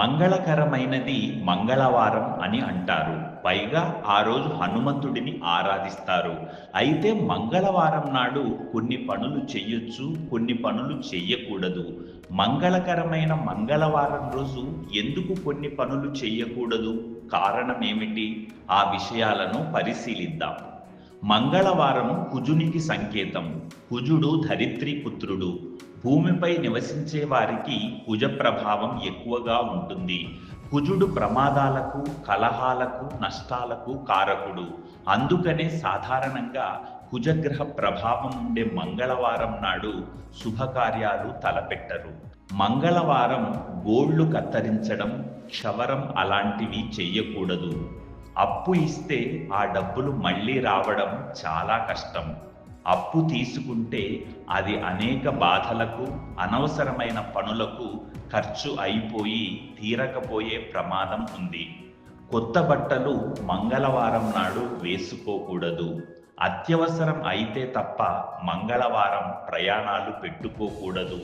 మంగళకరమైనది మంగళవారం అని అంటారు. పైగా ఆ రోజు హనుమంతుడిని ఆరాధిస్తారు. అయితే మంగళవారం నాడు కొన్ని పనులు చెయ్యొచ్చు, కొన్ని పనులు చెయ్యకూడదు. మంగళకరమైన మంగళవారం రోజు ఎందుకు కొన్ని పనులు చెయ్యకూడదు? కారణం ఏమిటి? ఆ విషయాలను పరిశీలిద్దాం. మంగళవారం కుజునికి సంకేతం. కుజుడు ధరిత్రి పుత్రుడు. భూమిపై నివసించే వారికి కుజ ప్రభావం ఎక్కువగా ఉంటుంది. కుజుడు ప్రమాదాలకు, కలహాలకు, నష్టాలకు కారకుడు. అందుకనే సాధారణంగా కుజగ్రహ ప్రభావం ఉండే మంగళవారం నాడు శుభకార్యాలు తలపెట్టరు. మంగళవారం గోళ్లు కత్తిరించడం, క్షవరం అలాంటివి చెయ్యకూడదు. అప్పు ఇస్తే ఆ డబ్బులు మళ్ళీ రావడం చాలా కష్టం. అప్పు తీసుకుంటే అది అనేక బాధలకు, అనవసరమైన పనులకు ఖర్చు అయిపోయి తీరకపోయే ప్రమాదం ఉంది. కొత్త బట్టలు మంగళవారం నాడు వేసుకోకూడదు. అత్యవసరం అయితే తప్ప మంగళవారం ప్రయాణాలు పెట్టుకోకూడదు.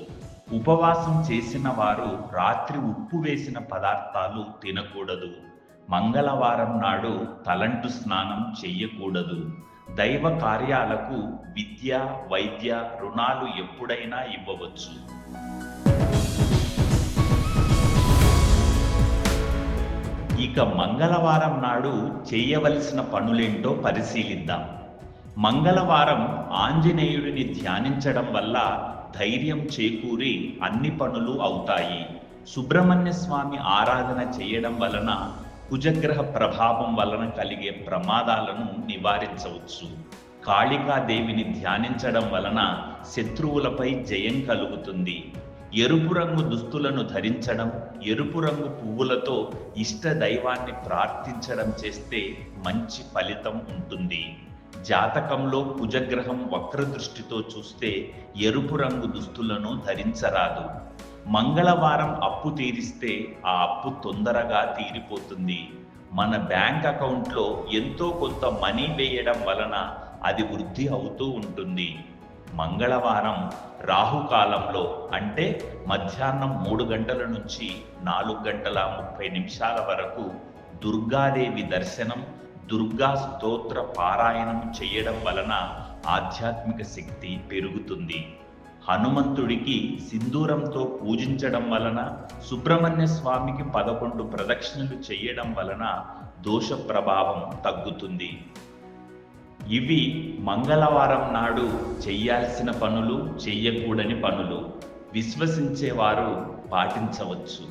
ఉపవాసం చేసిన వారు రాత్రి ఉప్పు వేసిన పదార్థాలు తినకూడదు. మంగళవారం నాడు తలంటు స్నానం చెయ్యకూడదు. దైవ కార్యాలకు విద్య, వైద్య, రుణాలు ఎప్పుడైనా ఇవ్వవచ్చు. ఇక మంగళవారం నాడు చేయవలసిన పనులేంటో పరిశీలిద్దాం. మంగళవారం ఆంజనేయుడిని ధ్యానించడం వల్ల ధైర్యం చేకూరి అన్ని పనులు అవుతాయి. సుబ్రహ్మణ్య స్వామి ఆరాధన చేయడం వలన కుజగ్రహ ప్రభావం వలన కలిగే ప్రమాదాలను నివారించవచ్చు. కాళికాదేవిని ధ్యానించడం వలన శత్రువులపై జయం కలుగుతుంది. ఎరుపు రంగు దుస్తులను ధరించడం, ఎరుపు రంగు పువ్వులతో ఇష్ట దైవాన్ని ప్రార్థించడం చేస్తే మంచి ఫలితం ఉంటుంది. జాతకంలో కుజగ్రహం వక్రదృష్టితో చూస్తే ఎరుపు రంగు దుస్తులను ధరించరాదు. మంగళవారం అప్పు తీరిస్తే ఆ అప్పు తొందరగా తీరిపోతుంది. మన బ్యాంక్ అకౌంట్లో ఎంతో కొంత మనీ వేయడం వలన అది వృద్ధి అవుతూ ఉంటుంది. మంగళవారం రాహుకాలంలో అంటే మధ్యాహ్నం 3 గంటల నుంచి 4 గంటల 30 నిమిషాల వరకు దుర్గాదేవి దర్శనం, దుర్గా స్తోత్ర పారాయణం చేయడం వలన ఆధ్యాత్మిక శక్తి పెరుగుతుంది. హనుమంతుడికి సింధూరంతో పూజించడం వలన, సుబ్రహ్మణ్య స్వామికి 11 ప్రదక్షిణలు చేయడం వలన దోష ప్రభావం తగ్గుతుంది. ఇవి మంగళవారం నాడు చెయ్యాల్సిన పనులు, చెయ్యకూడని పనులు. విశ్వసించేవారు పాటించవచ్చు.